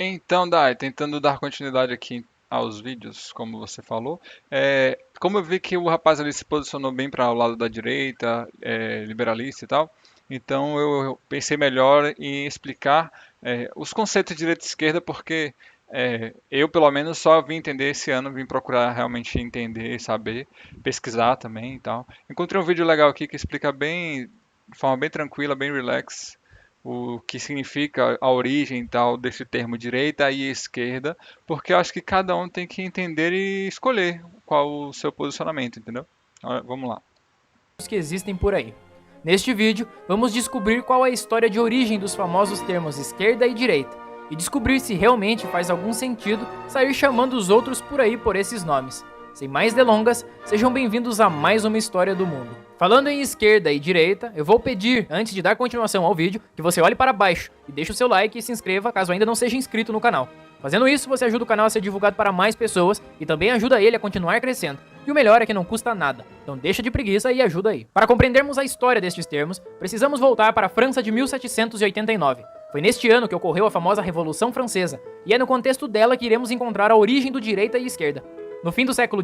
Então, Dai, tentando dar continuidade aqui aos vídeos, como você falou, como eu vi que o rapaz ali se posicionou bem para o lado da direita, liberalista e tal, então eu pensei melhor em explicar os conceitos de direita e esquerda, porque eu, pelo menos, só vim entender esse ano, vim procurar realmente entender, saber, pesquisar também e tal. Encontrei um vídeo legal aqui que explica bem, de forma bem tranquila, bem relax, o que significa a origem e tal desse termo direita e esquerda, porque eu acho que cada um tem que entender e escolher qual o seu posicionamento, entendeu? Vamos lá. Que existem por aí. Neste vídeo, vamos descobrir qual é a história de origem dos famosos termos esquerda e direita, e descobrir se realmente faz algum sentido sair chamando os outros por aí por esses nomes. Sem mais delongas, sejam bem-vindos a mais uma história do mundo. Falando em esquerda e direita, eu vou pedir, antes de dar continuação ao vídeo, que você olhe para baixo e deixe o seu like e se inscreva caso ainda não seja inscrito no canal. Fazendo isso, você ajuda o canal a ser divulgado para mais pessoas e também ajuda ele a continuar crescendo. E o melhor é que não custa nada, então deixa de preguiça e ajuda aí. Para compreendermos a história destes termos, precisamos voltar para a França de 1789. Foi neste ano que ocorreu a famosa Revolução Francesa, e é no contexto dela que iremos encontrar a origem do direita e esquerda. No fim do século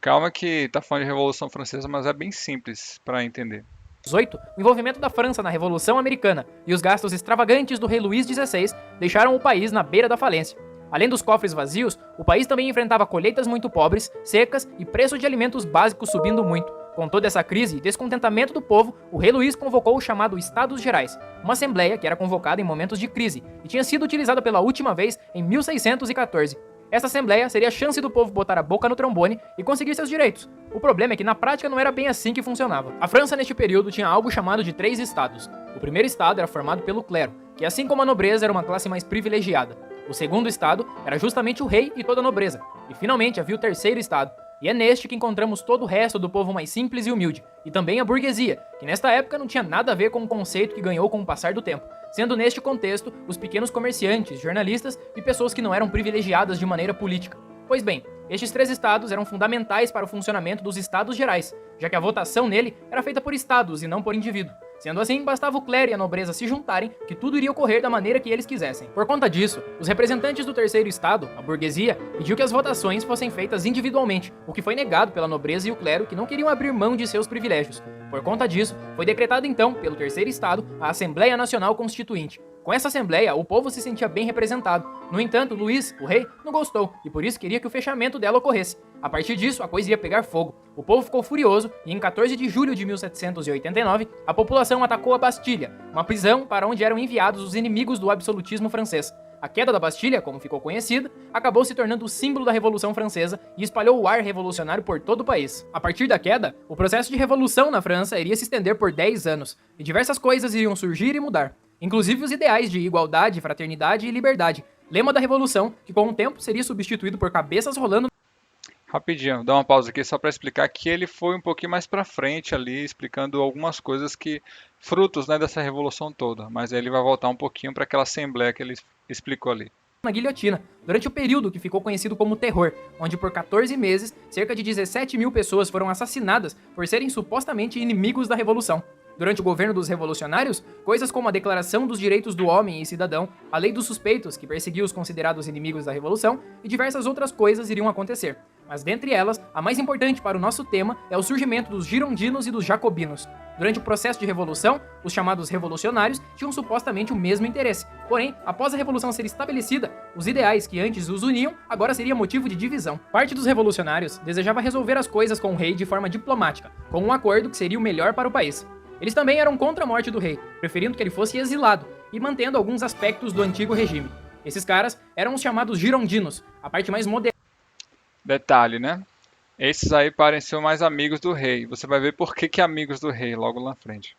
Calma que tá falando de Revolução Francesa, mas é bem simples para entender. XVIII, o envolvimento da França na Revolução Americana e os gastos extravagantes do rei Luís XVI deixaram o país na beira da falência. Além dos cofres vazios, o país também enfrentava colheitas muito pobres, secas e preço de alimentos básicos subindo muito. Com toda essa crise e descontentamento do povo, o rei Luís convocou o chamado Estados Gerais, uma assembleia que era convocada em momentos de crise e tinha sido utilizada pela última vez em 1614. Essa assembleia seria a chance do povo botar a boca no trombone e conseguir seus direitos. O problema é que na prática não era bem assim que funcionava. A França neste período tinha algo chamado de três estados. O primeiro estado era formado pelo clero, que assim como a nobreza era uma classe mais privilegiada. O segundo estado era justamente o rei e toda a nobreza. E finalmente havia o terceiro estado, e é neste que encontramos todo o resto do povo mais simples e humilde, e também a burguesia, que nesta época não tinha nada a ver com o conceito que ganhou com o passar do tempo, sendo neste contexto os pequenos comerciantes, jornalistas e pessoas que não eram privilegiadas de maneira política. Pois bem, estes três estados eram fundamentais para o funcionamento dos Estados Gerais, já que a votação nele era feita por estados e não por indivíduo. Sendo assim, bastava o clero e a nobreza se juntarem que tudo iria ocorrer da maneira que eles quisessem. Por conta disso, os representantes do terceiro estado, a burguesia, pediu que as votações fossem feitas individualmente, o que foi negado pela nobreza e o clero que não queriam abrir mão de seus privilégios. Por conta disso, foi decretada então, pelo terceiro estado, a Assembleia Nacional Constituinte. Com essa assembleia, o povo se sentia bem representado. No entanto, Luís, o rei, não gostou e por isso queria que o fechamento dela ocorresse. A partir disso, a coisa ia pegar fogo. O povo ficou furioso e em 14 de julho de 1789, a população atacou a Bastilha, uma prisão para onde eram enviados os inimigos do absolutismo francês. A queda da Bastilha, como ficou conhecida, acabou se tornando o símbolo da Revolução Francesa e espalhou o ar revolucionário por todo o país. A partir da queda, o processo de revolução na França iria se estender por 10 anos, e diversas coisas iriam surgir e mudar. Inclusive os ideais de igualdade, fraternidade e liberdade, lema da Revolução, que com o tempo seria substituído por cabeças rolando. Rapidinho, dá uma pausa aqui só para explicar que ele foi um pouquinho mais para frente ali, explicando algumas coisas que frutos, né, dessa revolução toda, mas aí ele vai voltar um pouquinho para aquela assembleia que ele explicou ali. Na guilhotina, durante o período que ficou conhecido como Terror, onde por 14 meses, cerca de 17 mil pessoas foram assassinadas por serem supostamente inimigos da Revolução. Durante o governo dos revolucionários, coisas como a Declaração dos Direitos do Homem e Cidadão, a Lei dos Suspeitos, que perseguia os considerados inimigos da Revolução, e diversas outras coisas iriam acontecer. Mas dentre elas, a mais importante para o nosso tema é o surgimento dos girondinos e dos jacobinos. Durante o processo de revolução, os chamados revolucionários tinham supostamente o mesmo interesse. Porém, após a revolução ser estabelecida, os ideais que antes os uniam agora seria motivo de divisão. Parte dos revolucionários desejava resolver as coisas com o rei de forma diplomática, com um acordo que seria o melhor para o país. Eles também eram contra a morte do rei, preferindo que ele fosse exilado e mantendo alguns aspectos do antigo regime. Esses caras eram os chamados girondinos, a parte mais moderna. Detalhe, né? Esses aí parecem mais amigos do rei. Você vai ver por que amigos do rei logo lá na frente.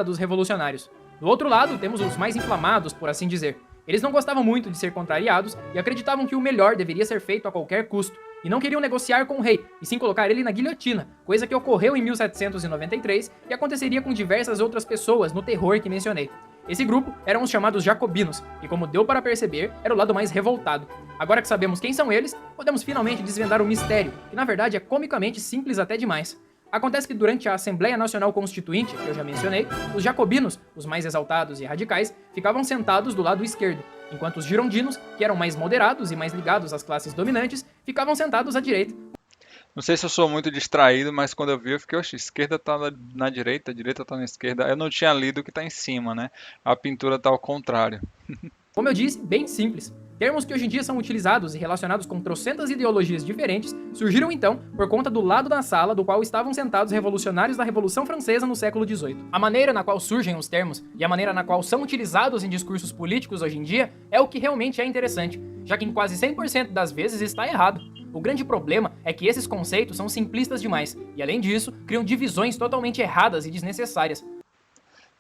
Dos revolucionários. Do outro lado, temos os mais inflamados, por assim dizer. Eles não gostavam muito de ser contrariados e acreditavam que o melhor deveria ser feito a qualquer custo, e não queriam negociar com o rei, e sim colocar ele na guilhotina, coisa que ocorreu em 1793 e aconteceria com diversas outras pessoas no terror que mencionei. Esse grupo eram os chamados jacobinos, e como deu para perceber, era o lado mais revoltado. Agora que sabemos quem são eles, podemos finalmente desvendar o mistério, que na verdade é comicamente simples até demais. Acontece que durante a Assembleia Nacional Constituinte, que eu já mencionei, os jacobinos, os mais exaltados e radicais, ficavam sentados do lado esquerdo. enquanto os girondinos, que eram mais moderados e mais ligados às classes dominantes, ficavam sentados à direita. Não sei se eu sou muito distraído, mas quando eu vi, eu fiquei, oxe, esquerda tá na direita, a direita tá na esquerda. Eu não tinha lido o que tá em cima, né? A pintura tá ao contrário. Como eu disse, bem simples. Termos que hoje em dia são utilizados e relacionados com trocentas ideologias diferentes surgiram então por conta do lado da sala do qual estavam sentados revolucionários da Revolução Francesa no século XVIII. A maneira na qual surgem os termos e a maneira na qual são utilizados em discursos políticos hoje em dia é o que realmente é interessante, já que em quase 100% das vezes está errado. O grande problema é que esses conceitos são simplistas demais e, além disso, criam divisões totalmente erradas e desnecessárias.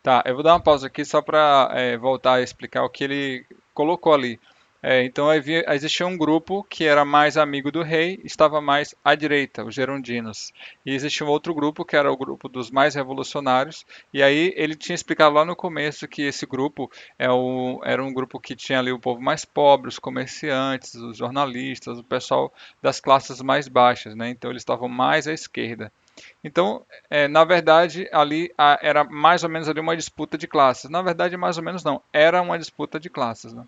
Tá, eu vou dar uma pausa aqui só para voltar a explicar o que ele colocou ali. Então existia um grupo que era mais amigo do rei, estava mais à direita, os gerondinos. E existia um outro grupo que era o grupo dos mais revolucionários. E aí ele tinha explicado lá no começo que esse grupo era um grupo que tinha ali o povo mais pobre, os comerciantes, os jornalistas, o pessoal das classes mais baixas, né? Então eles estavam mais à esquerda. Então, na verdade, ali era mais ou menos ali uma disputa de classes. Na verdade, mais ou menos não, era uma disputa de classes, né?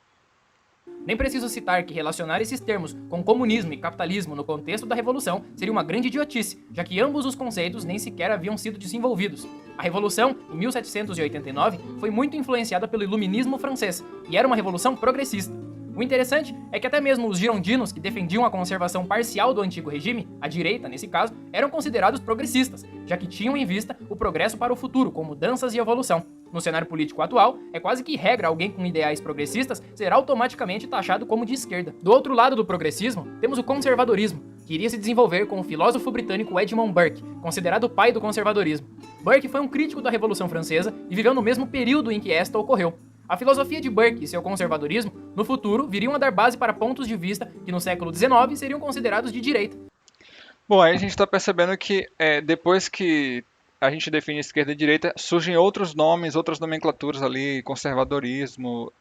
Nem preciso citar que relacionar esses termos com comunismo e capitalismo no contexto da Revolução seria uma grande idiotice, já que ambos os conceitos nem sequer haviam sido desenvolvidos. A Revolução, em 1789, foi muito influenciada pelo Iluminismo francês, e era uma revolução progressista. O interessante é que até mesmo os girondinos, que defendiam a conservação parcial do antigo regime, a direita nesse caso, eram considerados progressistas, já que tinham em vista o progresso para o futuro, com mudanças e evolução. No cenário político atual, é quase que regra alguém com ideais progressistas ser automaticamente taxado como de esquerda. Do outro lado do progressismo, temos o conservadorismo, que iria se desenvolver com o filósofo britânico Edmund Burke, considerado o pai do conservadorismo. Burke foi um crítico da Revolução Francesa e viveu no mesmo período em que esta ocorreu. A filosofia de Burke e seu conservadorismo, no futuro, viriam a dar base para pontos de vista que no século XIX seriam considerados de direita. Bom, aí a gente está percebendo que depois que a gente define esquerda e direita, surgem outros nomes, outras nomenclaturas ali, conservadorismo,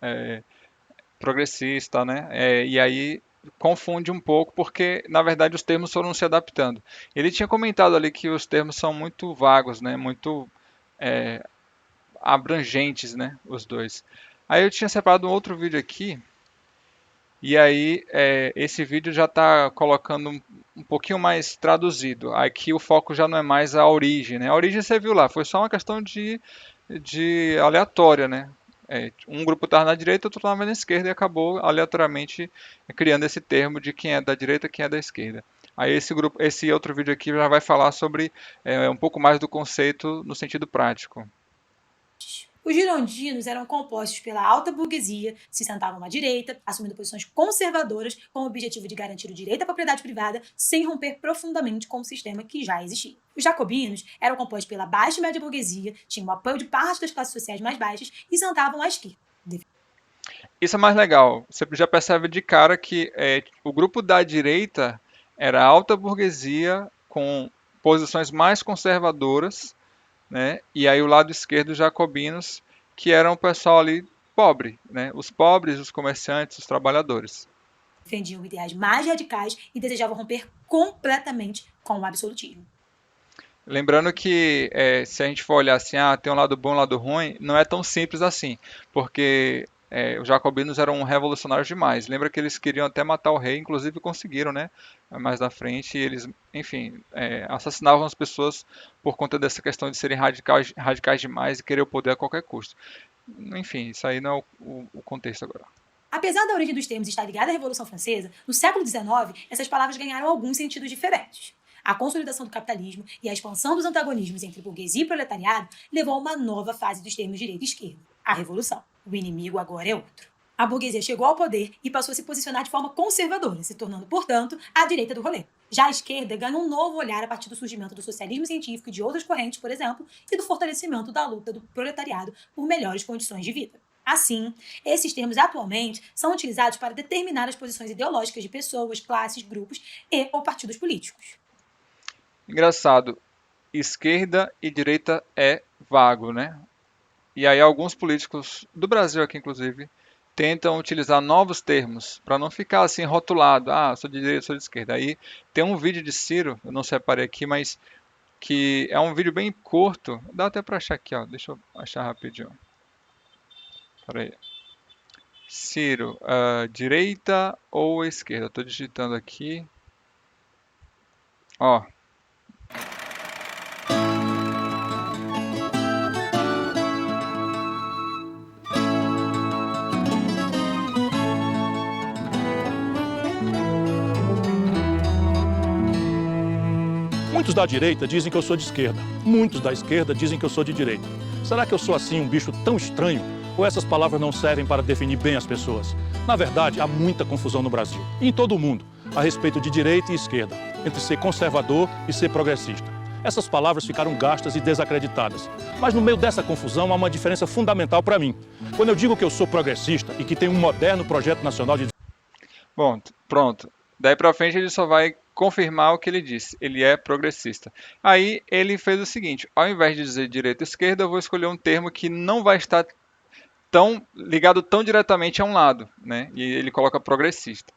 progressista, né? E aí confunde um pouco, porque na verdade os termos foram se adaptando. Ele tinha comentado ali que os termos são muito vagos, né? Muito abrangentes, né? Os dois. Aí eu tinha separado um outro vídeo aqui, e aí esse vídeo já está colocando um pouquinho mais traduzido. Aqui o foco já não é mais a origem, né? A origem você viu lá, foi só uma questão de aleatória, né? Um grupo estava na direita, outro estava na esquerda e acabou aleatoriamente criando esse termo de quem é da direita e quem é da esquerda. Aí esse outro vídeo aqui já vai falar sobre um pouco mais do conceito no sentido prático. Os girondinos eram compostos pela alta burguesia, se sentavam à direita, assumindo posições conservadoras com o objetivo de garantir o direito à propriedade privada sem romper profundamente com o sistema que já existia. Os jacobinos eram compostos pela baixa e média burguesia, tinham o apoio de parte das classes sociais mais baixas e sentavam à esquerda. Isso é mais legal. Você já percebe de cara que o grupo da direita era a alta burguesia com posições mais conservadoras, né? E aí o lado esquerdo, os jacobinos, que eram o pessoal ali pobre, né? Os pobres, os comerciantes, os trabalhadores. Defendiam ideais mais radicais e desejavam romper completamente com o absolutismo. Lembrando que se a gente for olhar assim, tem um lado bom e um lado ruim, não é tão simples assim, porque os jacobinos eram revolucionários demais. Lembra que eles queriam até matar o rei, inclusive conseguiram, né? Mais na frente, e eles, enfim, assassinavam as pessoas por conta dessa questão de serem radicais demais e querer o poder a qualquer custo. Enfim, isso aí não é o contexto agora. Apesar da origem dos termos estar ligada à Revolução Francesa, no século XIX, essas palavras ganharam alguns sentidos diferentes. A consolidação do capitalismo e a expansão dos antagonismos entre burguesia e proletariado levou a uma nova fase dos termos direita e esquerda, a Revolução. O inimigo agora é outro. A burguesia chegou ao poder e passou a se posicionar de forma conservadora, se tornando, portanto, a direita do rolê. Já a esquerda ganhou um novo olhar a partir do surgimento do socialismo científico e de outras correntes, por exemplo, e do fortalecimento da luta do proletariado por melhores condições de vida. Assim, esses termos atualmente são utilizados para determinar as posições ideológicas de pessoas, classes, grupos e ou partidos políticos. Engraçado, esquerda e direita é vago, né? E aí alguns políticos do Brasil aqui, inclusive, tentam utilizar novos termos para não ficar assim rotulado, sou de direita, sou de esquerda. Aí tem um vídeo de Ciro, eu não separei aqui, mas que é um vídeo bem curto, dá até para achar aqui, ó, deixa eu achar rapidinho. Pera aí. Ciro, direita ou esquerda? Estou digitando aqui. Ó, Muitos da direita dizem que eu sou de esquerda. Muitos da esquerda dizem que eu sou de direita. Será que eu sou assim um bicho tão estranho? Ou essas palavras não servem para definir bem as pessoas? Na verdade, há muita confusão no Brasil e em todo o mundo a respeito de direita e esquerda, entre ser conservador e ser progressista. Essas palavras ficaram gastas e desacreditadas. Mas no meio dessa confusão há uma diferença fundamental para mim. Quando eu digo que eu sou progressista e que tenho um moderno projeto nacional de... bom, pronto. Daí pra frente ele só vai confirmar o que ele disse. Ele é progressista. Aí ele fez o seguinte: ao invés de dizer direita e esquerda, eu vou escolher um termo que não vai estar tão ligado tão diretamente a um lado, né? E ele coloca progressista.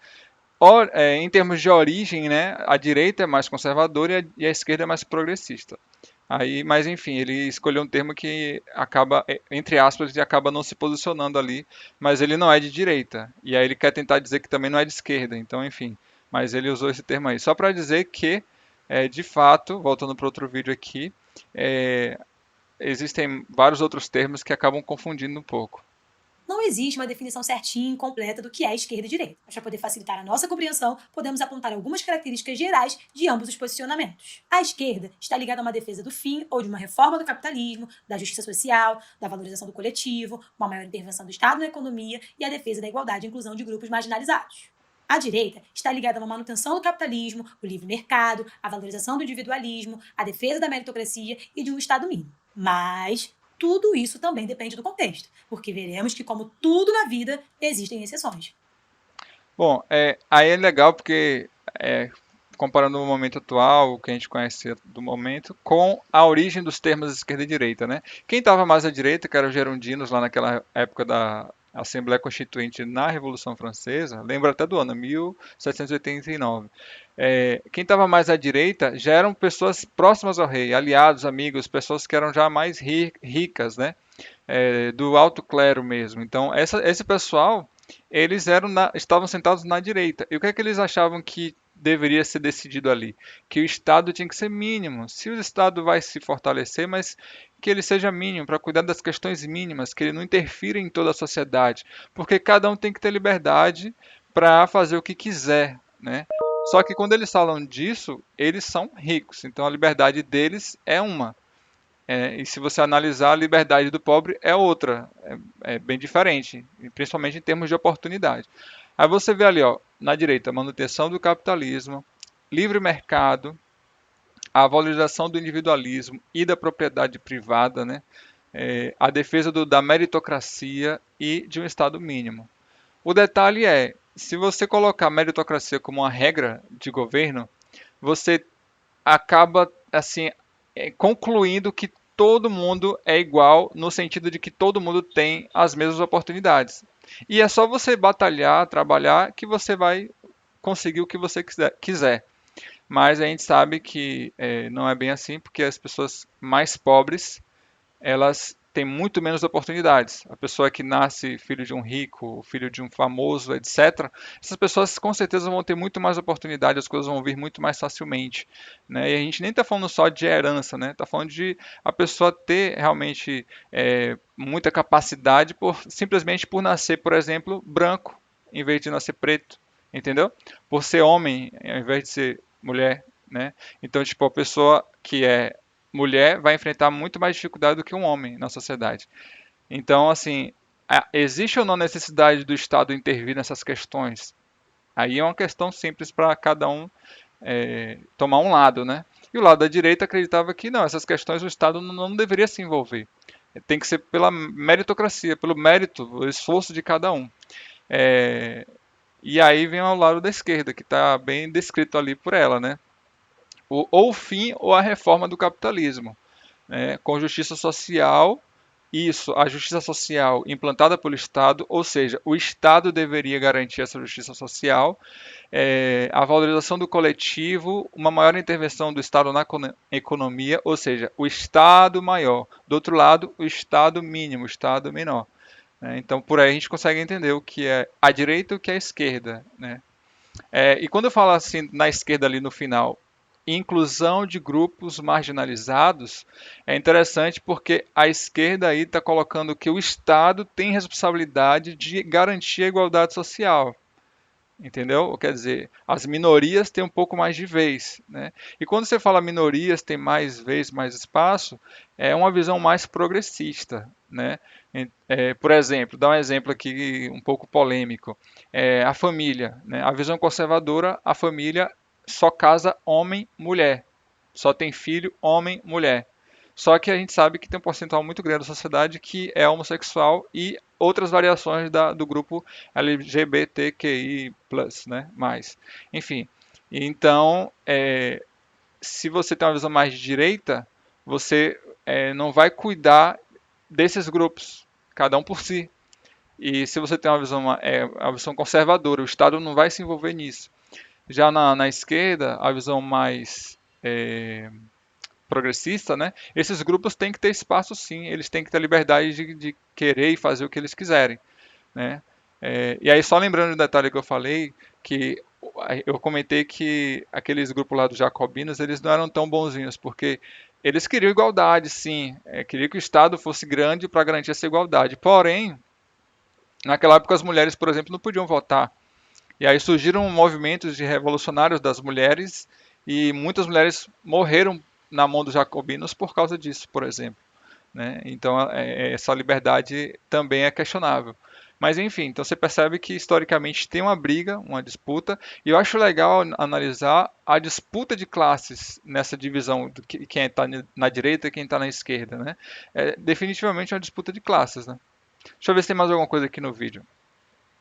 Em termos de origem, né, a direita é mais conservadora e a esquerda é mais progressista. Aí, mas enfim, ele escolheu um termo que acaba, entre aspas, ele acaba não se posicionando ali, mas ele não é de direita. E aí ele quer tentar dizer que também não é de esquerda. Então, enfim, mas ele usou esse termo aí. Só para dizer que, de fato, voltando para outro vídeo aqui, é, existem vários outros termos que acabam confundindo um pouco. Não existe uma definição certinha e completa do que é esquerda e direita, mas para poder facilitar a nossa compreensão, podemos apontar algumas características gerais de ambos os posicionamentos. A esquerda está ligada a uma defesa do fim ou de uma reforma do capitalismo, da justiça social, da valorização do coletivo, uma maior intervenção do Estado na economia e a defesa da igualdade e inclusão de grupos marginalizados. A direita está ligada a uma manutenção do capitalismo, o livre mercado, a valorização do individualismo, a defesa da meritocracia e de um Estado mínimo. Mas tudo isso também depende do contexto, porque veremos que, como tudo na vida, existem exceções. Bom, aí é legal porque, comparando o momento atual, o que a gente conhece do momento, com a origem dos termos esquerda e direita, né? Quem estava mais à direita, que eram os gerondinos lá naquela época da Assembleia Constituinte na Revolução Francesa, lembra até do ano, 1789. Quem estava mais à direita já eram pessoas próximas ao rei, aliados, amigos, pessoas que eram já mais ricas, né? Do alto clero mesmo. Então, esse pessoal, eles estavam sentados na direita. E o que é que eles achavam que deveria ser decidido ali? Que o Estado tinha que ser mínimo. Se o Estado vai se fortalecer, mas que ele seja mínimo, para cuidar das questões mínimas, que ele não interfira em toda a sociedade. Porque cada um tem que ter liberdade para fazer o que quiser, né? Só que quando eles falam disso, eles são ricos. Então a liberdade deles é uma. E se você analisar, a liberdade do pobre é outra, é bem diferente, principalmente em termos de oportunidade. Aí você vê ali, ó, na direita, manutenção do capitalismo, livre mercado, a valorização do individualismo e da propriedade privada, né? A defesa da meritocracia e de um Estado mínimo. O detalhe é, se você colocar a meritocracia como uma regra de governo, você acaba assim concluindo que todo mundo é igual no sentido de que todo mundo tem as mesmas oportunidades. E é só você batalhar, trabalhar, que você vai conseguir o que você quiser. Mas a gente sabe que não é bem assim, porque as pessoas mais pobres, elas têm muito menos oportunidades. A pessoa que nasce filho de um rico, filho de um famoso, etc., essas pessoas com certeza vão ter muito mais oportunidade, as coisas vão vir muito mais facilmente, né? E a gente nem está falando só de herança, né? Está falando de a pessoa ter realmente muita capacidade simplesmente por nascer, por exemplo, branco, em vez de nascer preto, entendeu? Por ser homem, ao invés de ser mulher, né? Então, tipo, a pessoa que é mulher vai enfrentar muito mais dificuldade do que um homem na sociedade. Então, assim, existe ou não necessidade do Estado intervir nessas questões? Aí é uma questão simples para cada um tomar um lado, né? E o lado da direita acreditava que não, essas questões o Estado não deveria se envolver. Tem que ser pela meritocracia, pelo mérito, o esforço de cada um. E aí vem ao lado da esquerda, que está bem descrito ali por ela, né? Ou o fim ou a reforma do capitalismo, né? Com justiça social, a justiça social implantada pelo Estado, ou seja, o Estado deveria garantir essa justiça social, a valorização do coletivo, uma maior intervenção do Estado na economia, ou seja, o Estado maior. Do outro lado, o Estado mínimo, o Estado menor. né? Então, por aí a gente consegue entender o que é a direita e o que é a esquerda, né? E quando eu falo assim na esquerda ali no final, inclusão de grupos marginalizados, é interessante porque a esquerda aí está colocando que o Estado tem responsabilidade de garantir a igualdade social. Entendeu? Quer dizer, as minorias têm um pouco mais de vez, né? E quando você fala minorias têm mais vez, mais espaço, é uma visão mais progressista, né? Por exemplo, dar um exemplo aqui um pouco polêmico, a família, né? A visão conservadora, a família só casa homem-mulher, só tem filho homem-mulher. Só que a gente sabe que tem um percentual muito grande da sociedade que é homossexual e outras variações do grupo LGBTQI+, né? Mais. Enfim, então, se você tem uma visão mais de direita, você não vai cuidar desses grupos, cada um por si. E se você tem uma visão conservadora, o Estado não vai se envolver nisso. Já na esquerda, a visão mais progressista, né? Esses grupos têm que ter espaço, sim. Eles têm que ter liberdade de querer e fazer o que eles quiserem, né? E aí só lembrando um detalhe que eu falei, que eu comentei que aqueles grupos lá dos jacobinos, eles não eram tão bonzinhos, porque eles queriam igualdade, sim, queriam que o Estado fosse grande para garantir essa igualdade. Porém, naquela época as mulheres, por exemplo, não podiam votar. E aí surgiram movimentos de revolucionários das mulheres e muitas mulheres morreram na mão dos jacobinos por causa disso, por exemplo, né? Então essa liberdade também é questionável. Mas enfim, então você percebe que historicamente tem uma briga, uma disputa, e eu acho legal analisar a disputa de classes nessa divisão de quem está na direita e quem está na esquerda, né? É definitivamente uma disputa de classes, né? Deixa eu ver se tem mais alguma coisa aqui no vídeo.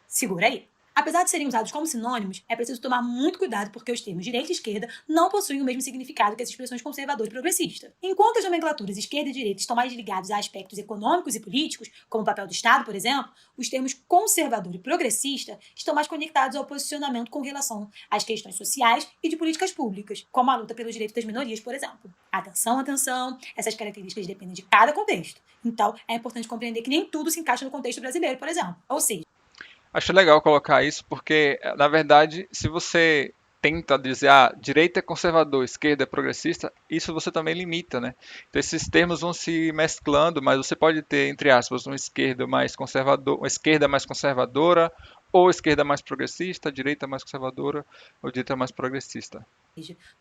Segura aí. Apesar de serem usados como sinônimos, é preciso tomar muito cuidado porque os termos direita e esquerda não possuem o mesmo significado que as expressões conservador e progressista. Enquanto as nomenclaturas esquerda e direita estão mais ligados a aspectos econômicos e políticos, como o papel do Estado, por exemplo, os termos conservador e progressista estão mais conectados ao posicionamento com relação às questões sociais e de políticas públicas, como a luta pelos direitos das minorias, por exemplo. Atenção, atenção, essas características dependem de cada contexto. Então, é importante compreender que nem tudo se encaixa no contexto brasileiro, por exemplo. Ou seja, Acho legal colocar isso porque, na verdade, se você tenta dizer direita é conservador, esquerda é progressista, isso você também limita, né? Então esses termos vão se mesclando, mas você pode ter, entre aspas, uma esquerda mais conservador, uma esquerda mais conservadora, ou esquerda mais progressista, direita mais conservadora, ou direita mais progressista.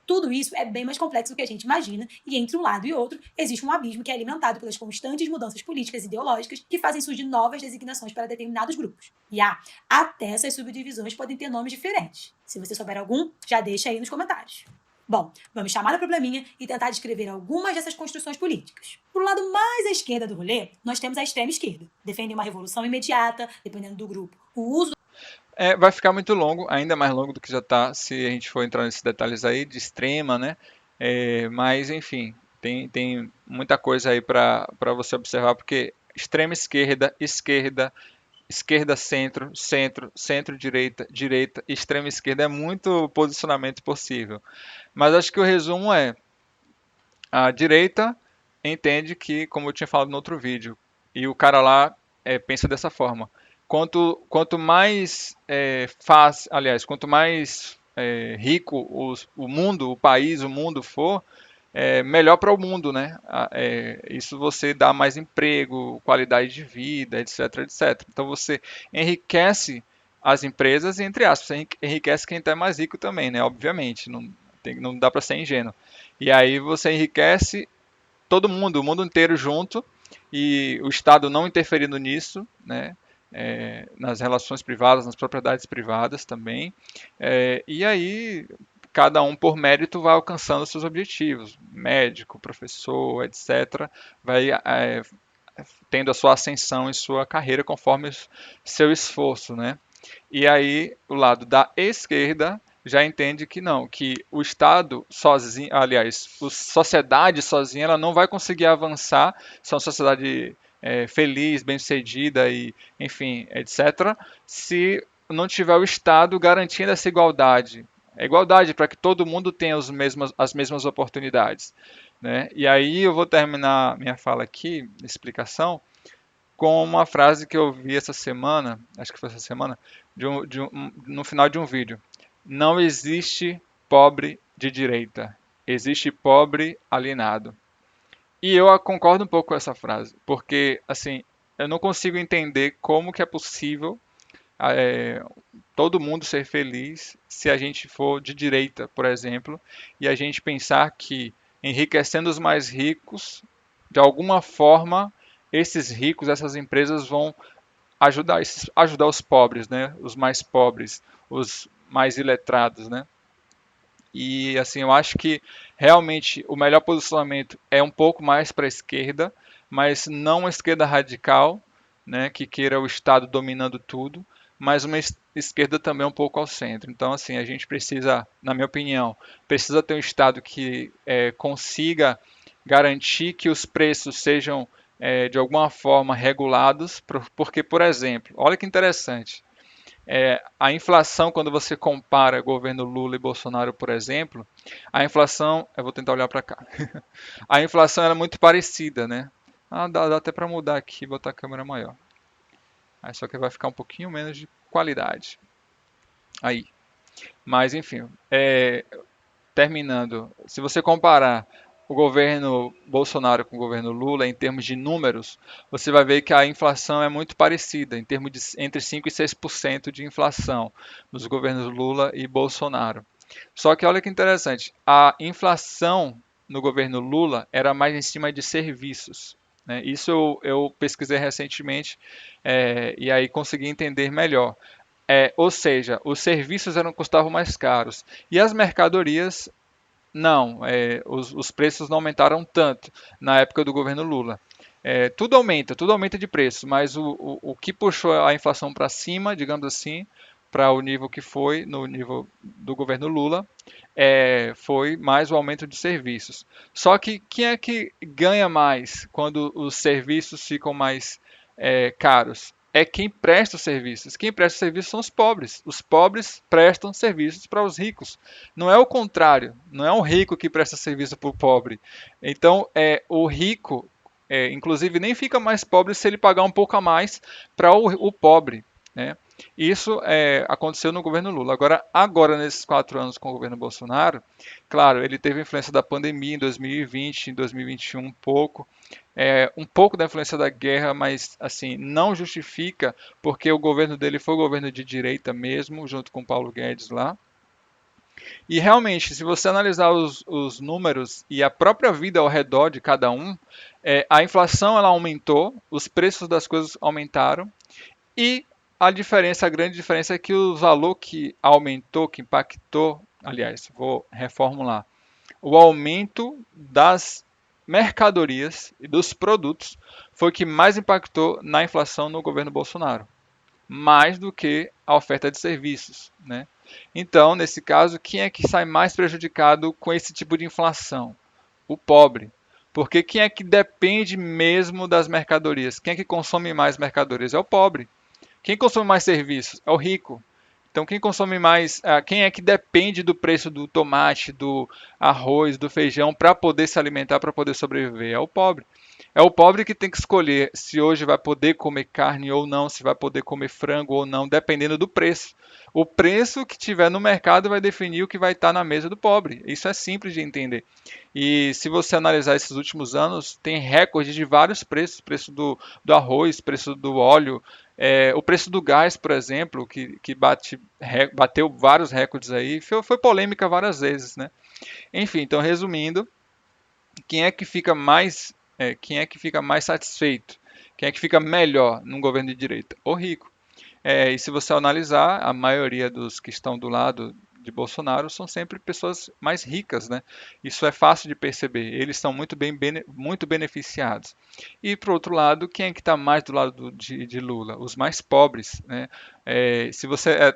tudo isso é bem mais complexo do que a gente imagina, e entre um lado e outro existe um abismo que é alimentado pelas constantes mudanças políticas e ideológicas que fazem surgir novas designações para determinados grupos. E até essas subdivisões podem ter nomes diferentes. Se você souber algum, já deixa aí nos comentários. Bom, vamos chamar o probleminha e tentar descrever algumas dessas construções políticas. Pro lado mais à esquerda do rolê, nós temos a extrema esquerda. Defendem uma revolução imediata, dependendo do grupo. O uso Vai ficar muito longo, ainda mais longo do que já está, se a gente for entrar nesses detalhes aí, de extrema, né? Mas, enfim, tem muita coisa aí para você observar, porque extrema esquerda, esquerda, esquerda centro, centro, centro-direita, direita, extrema esquerda, é muito posicionamento possível. Mas acho que o resumo é, a direita entende que, como eu tinha falado no outro vídeo, e o cara lá pensa dessa forma, quanto mais fácil, aliás, quanto mais rico o mundo, o país, o mundo for, melhor para o mundo, né? Isso você dá mais emprego, qualidade de vida, etc, etc. Então você enriquece as empresas e, entre aspas, você enriquece quem está mais rico também, né? Obviamente, não dá para ser ingênuo. E aí você enriquece todo mundo, o mundo inteiro junto, e o Estado não interferindo nisso, né? Nas relações privadas, nas propriedades privadas também. E aí cada um por mérito vai alcançando seus objetivos, médico, professor, etc. Vai tendo a sua ascensão em sua carreira conforme seu esforço, né? E aí o lado da esquerda já entende que não, que o Estado sozinho, aliás, a sociedade sozinha, ela não vai conseguir avançar, se é uma sociedade feliz, bem-sucedida e, enfim, etc., se não tiver o Estado garantindo essa igualdade. A igualdade para que todo mundo tenha as mesmas oportunidades, né? E aí eu vou terminar minha fala aqui, explicação, com uma frase que eu vi essa semana, acho que foi essa semana, no final de um vídeo. Não existe pobre de direita, existe pobre alienado. E eu concordo um pouco com essa frase, porque assim, eu não consigo entender como que é possível é, todo mundo ser feliz se a gente for de direita, por exemplo, e a gente pensar que enriquecendo os mais ricos, de alguma forma, esses ricos, essas empresas vão ajudar os pobres, né? Os mais pobres, os mais iletrados, né? E assim, eu acho que realmente o melhor posicionamento é um pouco mais para a esquerda, mas não uma esquerda radical, né, que queira o Estado dominando tudo, mas uma esquerda também um pouco ao centro. Então, assim, a gente precisa, na minha opinião, precisa ter um Estado que consiga garantir que os preços sejam de alguma forma regulados, porque, por exemplo, olha que interessante, a inflação, quando você compara governo Lula e Bolsonaro, por exemplo, a inflação, eu vou tentar olhar para cá, a inflação era muito parecida, né? Dá até para mudar aqui e botar a câmera maior. Aí só que vai ficar um pouquinho menos de qualidade. Aí. Mas enfim, terminando, se você comparar o governo Bolsonaro com o governo Lula em termos de números, você vai ver que a inflação é muito parecida, em termos de entre 5 e 6% de inflação nos governos Lula e Bolsonaro. Só que olha que interessante, a inflação no governo Lula era mais em cima de serviços, né? Isso eu pesquisei recentemente e aí consegui entender melhor. Ou seja, os serviços custavam mais caros e as mercadorias não, os preços não aumentaram tanto na época do governo Lula. Tudo aumenta de preço, mas o que puxou a inflação para cima, digamos assim, para o nível que foi no nível do governo Lula, foi mais o aumento de serviços. Só que quem é que ganha mais quando os serviços ficam mais caros? É quem presta os serviços. Quem presta os serviços são os pobres. Os pobres prestam serviços para os ricos. Não é o contrário. Não é o rico que presta serviço para o pobre. Então, o rico, inclusive, nem fica mais pobre se ele pagar um pouco a mais para o pobre, né? Isso aconteceu no governo Lula. Agora, nesses 4 anos com o governo Bolsonaro, claro, ele teve influência da pandemia em 2020, em 2021 um pouco da influência da guerra, mas assim não justifica, porque o governo dele foi um governo de direita mesmo, junto com Paulo Guedes lá. E realmente, se você analisar os números e a própria vida ao redor de cada um, a inflação ela aumentou, os preços das coisas aumentaram e a grande diferença é que o valor que aumentou, que impactou, aliás, vou reformular, o aumento das mercadorias e dos produtos foi o que mais impactou na inflação no governo Bolsonaro, mais do que a oferta de serviços, né? Então, nesse caso, quem é que sai mais prejudicado com esse tipo de inflação? O pobre. Porque quem é que depende mesmo das mercadorias? Quem é que consome mais mercadorias? É o pobre. Quem consome mais serviços? É o rico. Então, quem consome mais, quem é que depende do preço do tomate, do arroz, do feijão para poder se alimentar, para poder sobreviver? É o pobre. É o pobre que tem que escolher se hoje vai poder comer carne ou não, se vai poder comer frango ou não, dependendo do preço. O preço que tiver no mercado vai definir o que vai estar na mesa do pobre. Isso é simples de entender. E se você analisar esses últimos anos, tem recorde de vários preços: preço do arroz, preço do óleo, o preço do gás, por exemplo, que bateu vários recordes aí, foi polêmica várias vezes, né? Enfim, então resumindo, quem é que fica mais, quem é que fica mais satisfeito? Quem é que fica melhor num governo de direita? O rico. E se você analisar, a maioria dos que estão do lado de Bolsonaro são sempre pessoas mais ricas, né? Isso é fácil de perceber. Eles são muito beneficiados. E, por outro lado, quem é que está mais do lado de Lula? Os mais pobres, né? Se você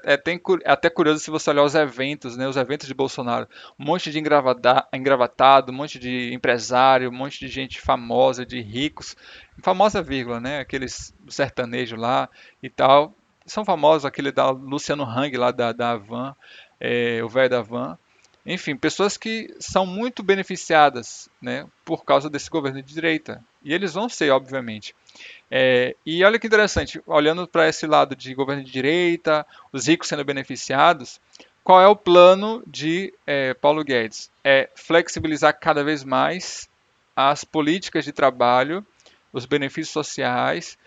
até curioso se você olhar os eventos, né? Os eventos de Bolsonaro, um monte de engravatado, um monte de empresário, um monte de gente famosa, de ricos, famosa vírgula, né? Aqueles sertanejo lá e tal, são famosos, aquele da Luciano Hang lá da Havan, o velho da Van. enfim, pessoas que são muito beneficiadas, né, por causa desse governo de direita. E eles vão ser, obviamente. E olha que interessante, olhando para esse lado de governo de direita, os ricos sendo beneficiados, qual é o plano de Paulo Guedes? É flexibilizar cada vez mais as políticas de trabalho, os benefícios sociais,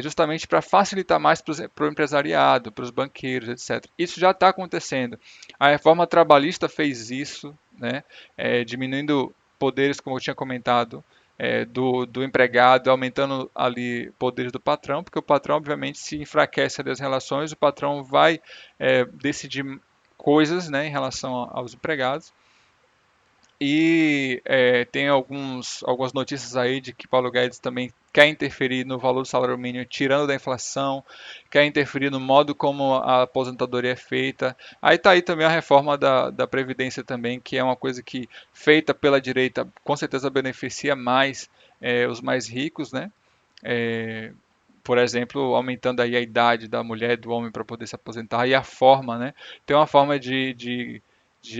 justamente para facilitar mais para o empresariado, para os banqueiros, etc. Isso já está acontecendo. A reforma trabalhista fez isso, né, diminuindo poderes, como eu tinha comentado, do empregado, aumentando ali poderes do patrão, porque o patrão, obviamente, se enfraquece ali as relações, o patrão vai decidir coisas, né, em relação aos empregados. E tem algumas notícias aí de que Paulo Guedes também quer interferir no valor do salário mínimo, tirando da inflação, quer interferir no modo como a aposentadoria é feita. Aí está aí também a reforma da Previdência também, que é uma coisa que, feita pela direita, com certeza beneficia mais os mais ricos, né? É, por exemplo, aumentando aí a idade da mulher e do homem para poder se aposentar e a forma, né? Tem uma forma de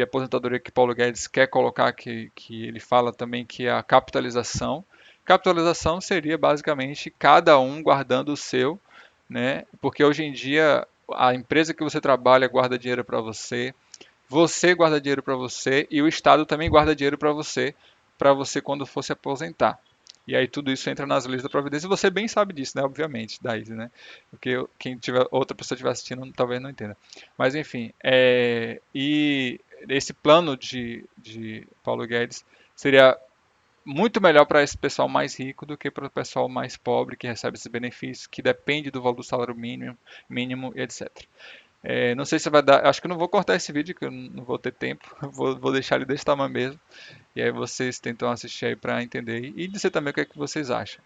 aposentadoria que Paulo Guedes quer colocar, que ele fala também que é a capitalização. Capitalização seria basicamente cada um guardando o seu, né? Porque hoje em dia a empresa que você trabalha guarda dinheiro para você, você guarda dinheiro para você e o Estado também guarda dinheiro para você quando for se aposentar. E aí tudo isso entra nas leis da Previdência e você bem sabe disso, né? Obviamente, Daíse, né? Porque quem tiver, outra pessoa estiver assistindo talvez não entenda. Mas enfim, e esse plano de Paulo Guedes seria muito melhor para esse pessoal mais rico do que para o pessoal mais pobre que recebe esses benefícios, que depende do valor do salário mínimo e etc. Não sei se vai dar. Acho que eu não vou cortar esse vídeo, que eu não vou ter tempo. Vou deixar ele desse tamanho mesmo. E aí vocês tentam assistir aí para entender e dizer também o que é que vocês acham.